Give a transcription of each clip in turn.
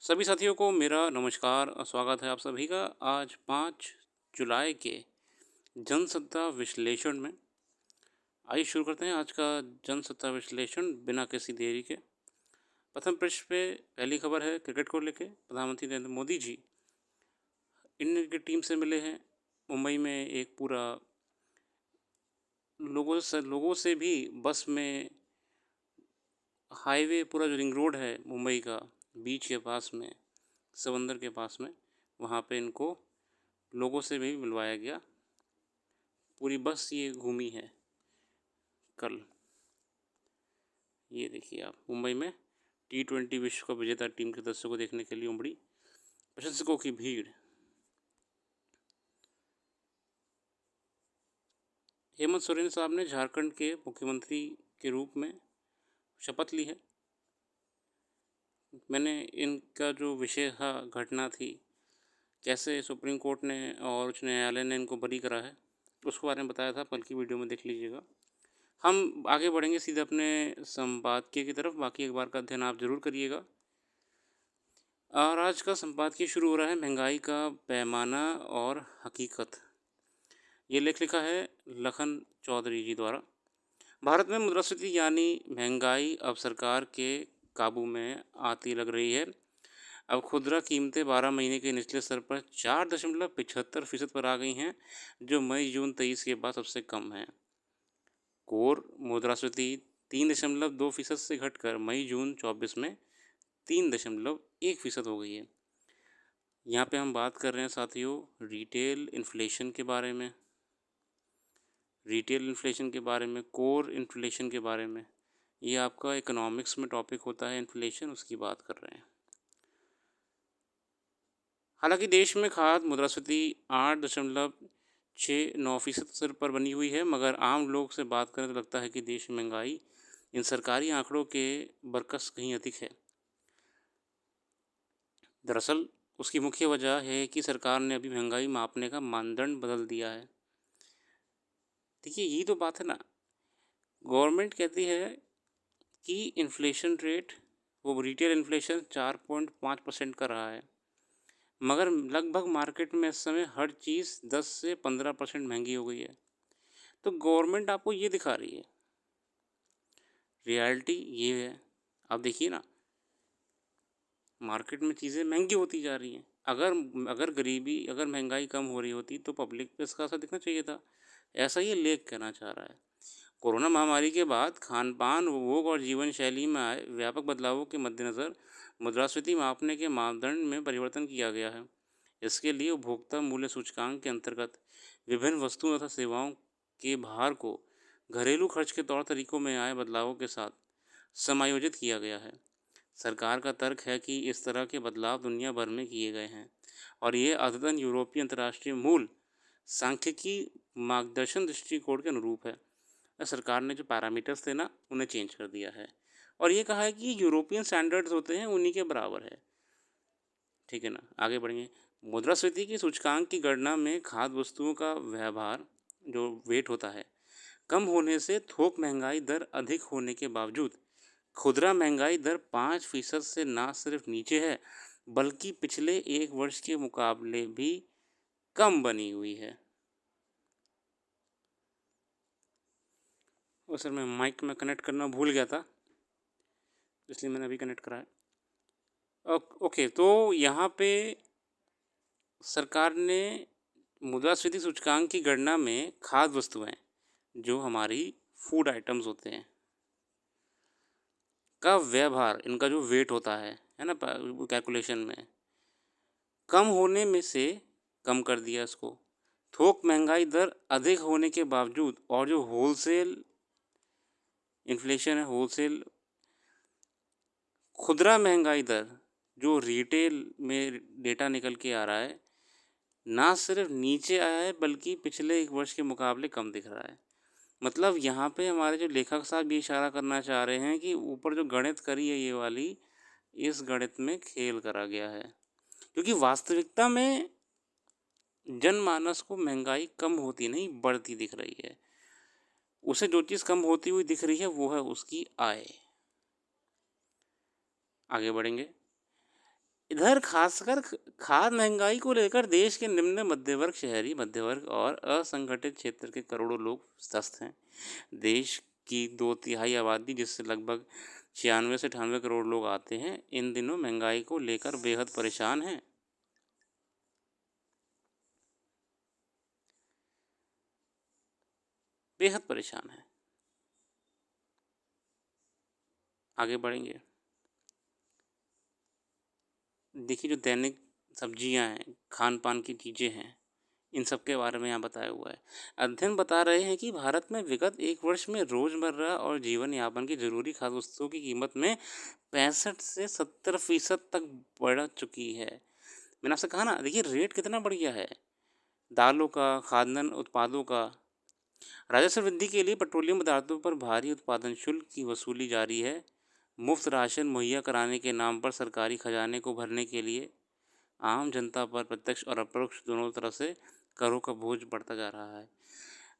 सभी साथियों को मेरा नमस्कार और स्वागत है आप सभी का आज 5 जुलाई के जनसत्ता विश्लेषण में। आइए शुरू करते हैं आज का जनसत्ता विश्लेषण बिना किसी देरी के। प्रथम पृष्ठ पे पहली खबर है क्रिकेट को लेके। प्रधानमंत्री Narendra Modi ji Indian cricket team से मिले हैं। मुंबई में एक पूरा लोगों से भी बस में हाईवे पूरा जो रिंग रोड है मुंबई का, बीच के पास में, समंदर के पास में, वहाँ पे इनको लोगों से भी मिलवाया गया। पूरी बस ये घूमी है कल। ये देखिए आप, मुंबई में T20 विश्व कप विजेता टीम के दर्शकों को देखने के लिए उमड़ी प्रशंसकों की भीड़। हेमंत सोरेन साहब ने झारखंड के मुख्यमंत्री के रूप में शपथ ली है। मैंने इनका जो विषय था, घटना थी, कैसे सुप्रीम कोर्ट ने और उच्च न्यायालय ने इनको बरी करा है, उसके बारे में बताया था। कल की वीडियो में देख लीजिएगा। हम आगे बढ़ेंगे सीधे अपने संपादकीय की तरफ। बाकी एक बार का अध्ययन आप ज़रूर करिएगा। और आज का संपादकीय शुरू हो रहा है महंगाई का पैमाना और हकीकत। ये लेख लिखा है लखन चौधरी जी द्वारा। भारत में मुद्रास्फीति यानी महंगाई अब सरकार के काबू में आती लग रही है। अब खुदरा कीमतें 12 महीने के निचले स्तर पर 4.75% पर आ गई हैं, जो मई जून 23 के बाद सबसे कम है। कोर मुद्रास्फीति 3.2% से घटकर मई जून 24 में 3.1% हो गई है। यहाँ पे हम बात कर रहे हैं साथियों रिटेल इन्फ्लेशन के बारे में, कोर इन्फ्लेशन के बारे में। ये आपका इकोनॉमिक्स में टॉपिक होता है इन्फ्लेशन, उसकी बात कर रहे हैं। हालांकि देश में खाद्य मुद्रास्फीति 8.69% स्तर पर बनी हुई है, मगर आम लोग से बात करें तो लगता है कि देश में महंगाई इन सरकारी आंकड़ों के बरकस कहीं अधिक है। दरअसल उसकी मुख्य वजह है कि सरकार ने अभी महंगाई मापने का मानदंड बदल दिया है। देखिए, यही तो बात है ना। गवर्नमेंट कहती है कि इन्फ्लेशन रेट, वो रिटेल इन्फ्लेशन 4.5% का रहा है, मगर लगभग मार्केट में इस समय हर चीज़ 10 से 15% महंगी हो गई है। तो गवर्नमेंट आपको ये दिखा रही है, रियलिटी ये है। अब देखिए ना, मार्केट में चीज़ें महंगी होती जा रही हैं। अगर महंगाई कम हो रही होती तो पब्लिक पे इसका असर दिखना चाहिए था। ऐसा ये लेख कहना चाह रहा है। कोरोना महामारी के बाद खान पान, उपभोग और जीवन शैली में आए व्यापक बदलावों के मद्देनज़र मुद्रास्फीति मापने के मापदंड में परिवर्तन किया गया है। इसके लिए उपभोक्ता मूल्य सूचकांक के अंतर्गत विभिन्न वस्तुओं तथा सेवाओं के भार को घरेलू खर्च के तौर तरीकों में आए बदलावों के साथ समायोजित किया गया है। सरकार का तर्क है कि इस तरह के बदलाव दुनिया भर में किए गए हैं और ये अद्यतन यूरोपीय अंतर्राष्ट्रीय मूल सांख्यिकी मार्गदर्शन दृष्टिकोण के अनुरूप है। सरकार ने जो पैरामीटर्स थे ना, उन्हें चेंज कर दिया है और ये कहा है कि यूरोपियन स्टैंडर्ड्स होते हैं उन्हीं के बराबर है। ठीक है ना, आगे बढ़ेंगे। मुद्रास्फीति की सूचकांक की गणना में खाद्य वस्तुओं का व्यवहार, जो वेट होता है, कम होने से थोक महंगाई दर अधिक होने के बावजूद खुदरा महंगाई दर 5% से ना सिर्फ नीचे है, बल्कि पिछले एक वर्ष के मुकाबले भी कम बनी हुई है। और सर, मैं माइक में कनेक्ट करना भूल गया था, इसलिए मैंने अभी कनेक्ट कराया। ओके, तो यहाँ पे सरकार ने मुद्रास्फीति सूचकांक की गणना में खाद्य वस्तुएं, जो हमारी फूड आइटम्स होते हैं, का व्यवहार, इनका जो वेट होता है ना, कैलकुलेशन में कम होने में से कम कर दिया इसको। थोक महंगाई दर अधिक होने के बावजूद और जो होलसेल इन्फ्लेशन है, होलसेल खुदरा महंगाई दर, जो रिटेल में डेटा निकल के आ रहा है, ना सिर्फ नीचे आया है बल्कि पिछले एक वर्ष के मुकाबले कम दिख रहा है। मतलब यहाँ पे हमारे जो लेखक साहब ये इशारा करना चाह रहे हैं कि ऊपर जो गणित करी है ये वाली, इस गणित में खेल करा गया है, क्योंकि वास्तविकता में जनमानस को महंगाई कम होती नहीं, बढ़ती दिख रही है। उसे जो चीज़ कम होती हुई दिख रही है वो है उसकी आय। आगे बढ़ेंगे। इधर खासकर खाद्य महंगाई को लेकर देश के निम्न मध्य वर्ग, शहरी मध्य वर्ग और असंगठित क्षेत्र के करोड़ों लोग त्रस्त हैं। देश की 2/3 आबादी, जिससे लगभग 96 से 98 करोड़ लोग आते हैं, इन दिनों महंगाई को लेकर बेहद परेशान हैं। बेहद परेशान है। आगे बढ़ेंगे। देखिए, जो दैनिक सब्जियां हैं, खान पान की चीज़ें हैं, इन सब के बारे में यहाँ बताया हुआ है। अध्ययन बता रहे हैं कि भारत में विगत 1 वर्ष में रोज़मर्रा और जीवन यापन की ज़रूरी खाद्य वस्तुओं की कीमत में 65 से 70% तक बढ़ चुकी है। मैंने आपसे कहा ना, देखिए रेट कितना बढ़ गया है दालों का, खाद्यान्न उत्पादों का। राजस्व वृद्धि के लिए पेट्रोलियम पदार्थों पर भारी उत्पादन शुल्क की वसूली जारी है। मुफ्त राशन मुहैया कराने के नाम पर सरकारी खजाने को भरने के लिए आम जनता पर प्रत्यक्ष और अप्रत्यक्ष दोनों तरह से करों का बोझ बढ़ता जा रहा है।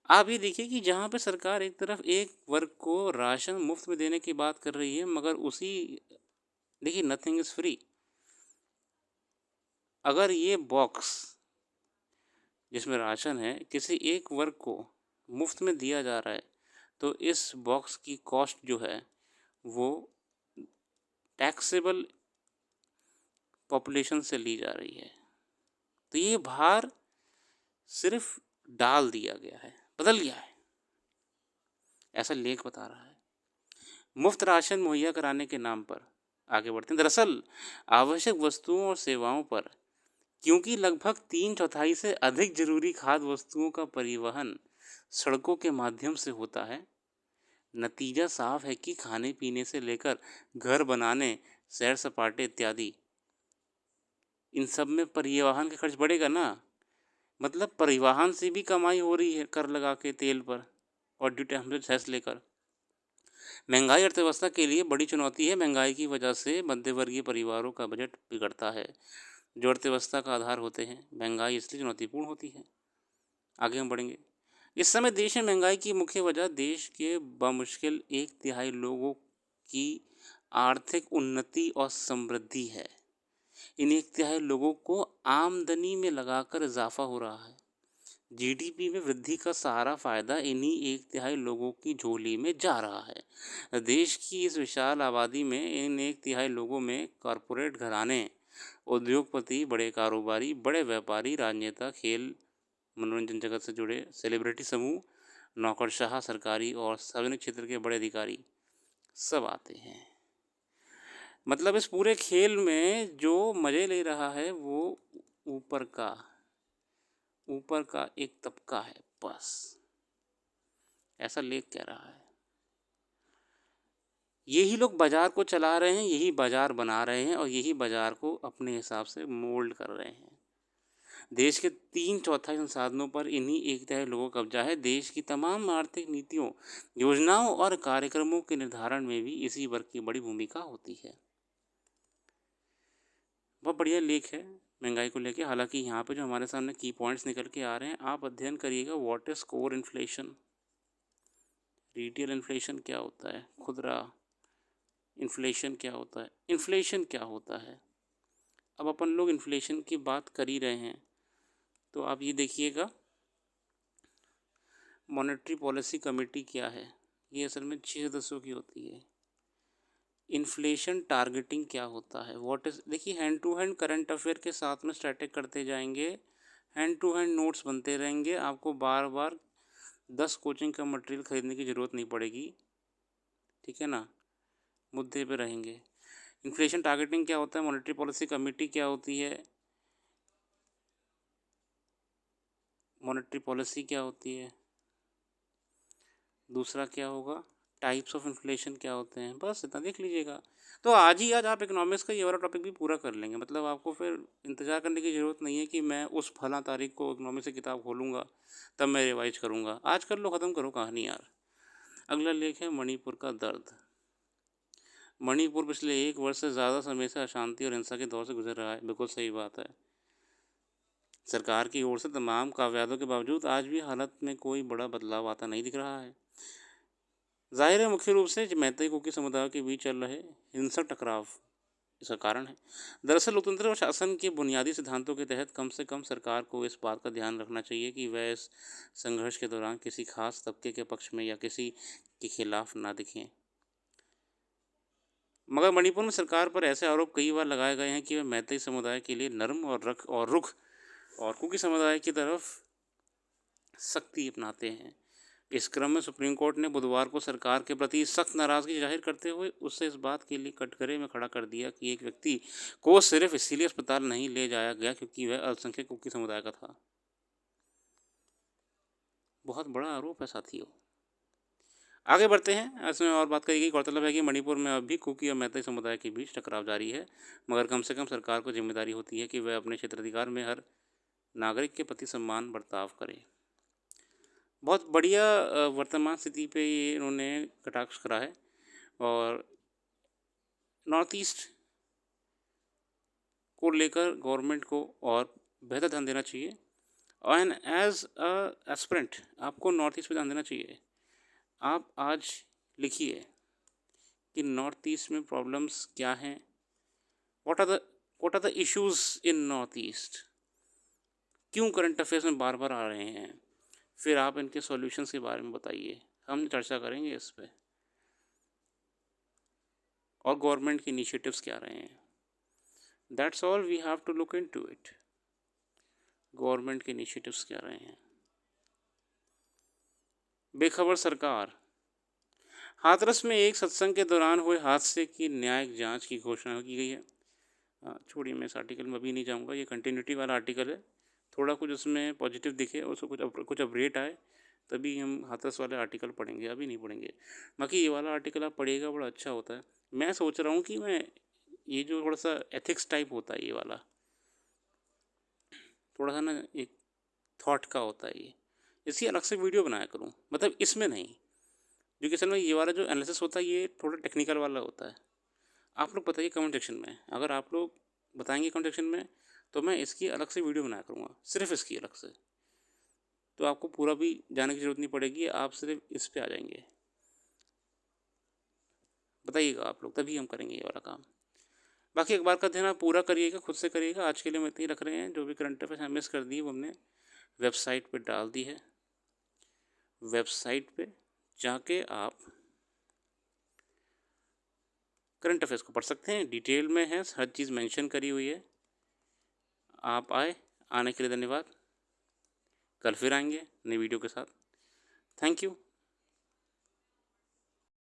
आप ये देखिए कि जहाँ पे सरकार एक तरफ एक वर्ग को राशन मुफ्त में देने की बात कर रही है, मगर उसी देखिए नथिंग इज़ फ्री। अगर ये बॉक्स जिसमें राशन है किसी एक वर्ग को मुफ्त में दिया जा रहा है, तो इस बॉक्स की कॉस्ट जो है वो टैक्सेबल पॉपुलेशन से ली जा रही है। तो ये भार सिर्फ डाल दिया गया है, बदल गया है, ऐसा लेख बता रहा है। मुफ्त राशन मुहैया कराने के नाम पर आगे बढ़ते हैं। दरअसल आवश्यक वस्तुओं और सेवाओं पर, क्योंकि लगभग 3/4 से अधिक जरूरी खाद्य वस्तुओं का परिवहन सड़कों के माध्यम से होता है, नतीजा साफ है कि खाने पीने से लेकर घर बनाने, सैर सपाटे इत्यादि, इन सब में परिवहन का खर्च बढ़ेगा ना। मतलब परिवहन से भी कमाई हो रही है, कर लगा के तेल पर और ड्यूटी हमसे सेस लेकर। महंगाई अर्थव्यवस्था के लिए बड़ी चुनौती है। महंगाई की वजह से मध्यवर्गीय परिवारों का बजट बिगड़ता है, जो अर्थव्यवस्था का आधार होते हैं। महंगाई इसलिए चुनौतीपूर्ण होती है। आगे हम बढ़ेंगे। इस समय देश में महंगाई की मुख्य वजह देश के बमुश्किल 1/3 लोगों की आर्थिक उन्नति और समृद्धि है। इन 1/3 लोगों को आमदनी में लगाकर इजाफा हो रहा है। जीडीपी में वृद्धि का सारा फायदा इन्हीं 1/3 लोगों की झोली में जा रहा है। देश की इस विशाल आबादी में इन 1/3 लोगों में कॉरपोरेट घराने, उद्योगपति, बड़े कारोबारी, बड़े व्यापारी, राजनेता, खेल मनोरंजन जगत से जुड़े सेलिब्रिटी समूह, नौकरशाह, सरकारी और सार्वजनिक क्षेत्र के बड़े अधिकारी सब आते हैं। मतलब इस पूरे खेल में जो मज़े ले रहा है वो ऊपर का एक तबका है बस, ऐसा लेख कह रहा है। यही लोग बाजार को चला रहे हैं, यही बाजार बना रहे हैं और यही बाजार को अपने हिसाब से मोल्ड कर रहे हैं। देश के 3/4 संसाधनों पर इन्हीं 1/3 लोगों का कब्जा है। देश की तमाम आर्थिक नीतियों, योजनाओं और कार्यक्रमों के निर्धारण में भी इसी वर्ग की बड़ी भूमिका होती है। बहुत बढ़िया लेख है महंगाई को लेके। हालांकि यहाँ पे जो हमारे सामने की पॉइंट्स निकल के आ रहे हैं, आप अध्ययन करिएगा। What is core inflation, retail inflation क्या होता है, खुदरा इन्फ्लेशन क्या होता है, इन्फ्लेशन क्या होता है। अब अपन लोग इन्फ्लेशन की बात कर ही रहे हैं, तो आप ये देखिएगा मॉनेटरी पॉलिसी कमेटी क्या है। ये असल में 6 सदस्यों की होती है। इन्फ्लेशन टारगेटिंग क्या होता है, व्हाट इज, देखिए hand to hand current affair के साथ में स्टैटिक करते जाएंगे, हैंड टू हैंड नोट्स बनते रहेंगे। आपको बार बार 10 कोचिंग का मटेरियल खरीदने की ज़रूरत नहीं पड़ेगी, ठीक है ना, मुद्दे पे रहेंगे। इन्फ्लेशन टारगेटिंग क्या होता है, मॉनेटरी पॉलिसी कमेटी क्या होती है, मॉनेटरी पॉलिसी क्या होती है, दूसरा क्या होगा, टाइप्स ऑफ इन्फ्लेशन क्या होते हैं, बस इतना देख लीजिएगा। तो आज आप इकोनॉमिक्स का ये वाला टॉपिक भी पूरा कर लेंगे। मतलब आपको फिर इंतज़ार करने की ज़रूरत नहीं है कि मैं उस फला तारीख को इकोनॉमिक्स की किताब खोलूँगा तब मैं रिवाइज करूँगा। आज कर लो, ख़त्म करो कहानी यार। अगला लेख है मणिपुर का दर्द। मणिपुर पिछले 1 वर्ष से ज़्यादा समय से अशांति और हिंसा के दौर से गुजर रहा है। बिल्कुल सही बात है। सरकार की ओर से तमाम काव्यादों के बावजूद आज भी हालत में कोई बड़ा बदलाव आता नहीं दिख रहा है। जाहिर है मुख्य रूप से मैतेई कुकी समुदाय के बीच चल रहे हिंसक टकराव इसका कारण है। दरअसल लोकतंत्र और शासन के बुनियादी सिद्धांतों के तहत कम से कम सरकार को इस बात का ध्यान रखना चाहिए कि वह इस संघर्ष के दौरान किसी खास तबके के पक्ष में या किसी के खिलाफ ना दिखें। मगर मणिपुर में सरकार पर ऐसे आरोप कई बार लगाए गए हैं कि वह मैतेई समुदाय के लिए नर्म और रुख और कुकी समुदाय की तरफ सख्ती अपनाते हैं। इस क्रम में सुप्रीम कोर्ट ने बुधवार को सरकार के प्रति सख्त नाराजगी जाहिर करते हुए उससे इस बात के लिए कटघरे में खड़ा कर दिया कि एक व्यक्ति को सिर्फ इसीलिए अस्पताल नहीं ले जाया गया क्योंकि वह अल्पसंख्यक कुकी समुदाय का था। बहुत बड़ा आरोप है साथियों। आगे बढ़ते हैं, इसमें और बात करी गई। गौरतलब है कि मणिपुर में अब भी कुकी और मैतेई समुदाय के बीच टकराव जारी है, मगर कम से कम सरकार को जिम्मेदारी होती है कि वह अपने क्षेत्राधिकार में हर नागरिक के प्रति सम्मान बर्ताव करे। बहुत बढ़िया वर्तमान स्थिति पे ये इन्होंने कटाक्ष करा है और नॉर्थ ईस्ट को लेकर गवर्नमेंट को और बेहतर ध्यान देना चाहिए। एंड एज अ एस्पिरेंट आपको नॉर्थ ईस्ट पे ध्यान देना चाहिए। आप आज लिखिए कि नॉर्थ ईस्ट में प्रॉब्लम्स क्या हैं, what are the issues in north east, क्यों करंट अफेयर्स में बार बार आ रहे हैं, फिर आप इनके सॉल्यूशंस के बारे में बताइए। हम चर्चा करेंगे इस पर और गवर्नमेंट के इनिशिएटिव्स क्या रहे हैं। That's all we have to look into it. Government के इनिशिएटिव्स क्या रहे हैं। बेखबर सरकार। हाथरस में एक सत्संग के दौरान हुए हादसे की न्यायिक जांच की घोषणा की गई है। छोड़िए, मैं इस आर्टिकल में अभी नहीं जाऊंगा, ये कंटिन्यूटी वाला आर्टिकल है। थोड़ा कुछ उसमें पॉजिटिव दिखे और उसको कुछ अपडेट आए तभी हम हाथरस वाले आर्टिकल पढ़ेंगे, अभी नहीं पढ़ेंगे। बाकी ये वाला आर्टिकल आप पढ़िएगा, बड़ा अच्छा होता है। मैं सोच रहा हूँ कि मैं ये जो थोड़ा सा एथिक्स टाइप होता है, ये वाला थोड़ा सा ना एक थॉट का होता है, ये इसकी अलग से वीडियो बनाया करूँ। मतलब इसमें नहीं, एजुकेशन में ये वाला जो एनालिसिस होता है ये थोड़ा टेक्निकल वाला होता है। आप लोग बताइए कमेंट सेक्शन में, अगर आप लोग बताएंगे कमेंट सेक्शन में तो मैं इसकी अलग से वीडियो बनाया करूँगा, सिर्फ इसकी अलग से। तो आपको पूरा भी जाने की ज़रूरत नहीं पड़ेगी, आप सिर्फ इस पे आ जाएंगे। बताइएगा आप लोग, तभी हम करेंगे ये वाला काम। बाकी अखबार का ध्यान आप पूरा करिएगा, खुद से करिएगा। आज के लिए हम इतनी रख रहे हैं। जो भी करंट अफेयर्स मिस कर दी वो हमने वेबसाइट पे डाल दी है। वेबसाइट पे जाके आप करंट अफेयर्स को पढ़ सकते हैं, डिटेल में है, हर चीज़ मेंशन करी हुई है। आप आने के लिए धन्यवाद। कल फिर आएंगे नई वीडियो के साथ। Thank you.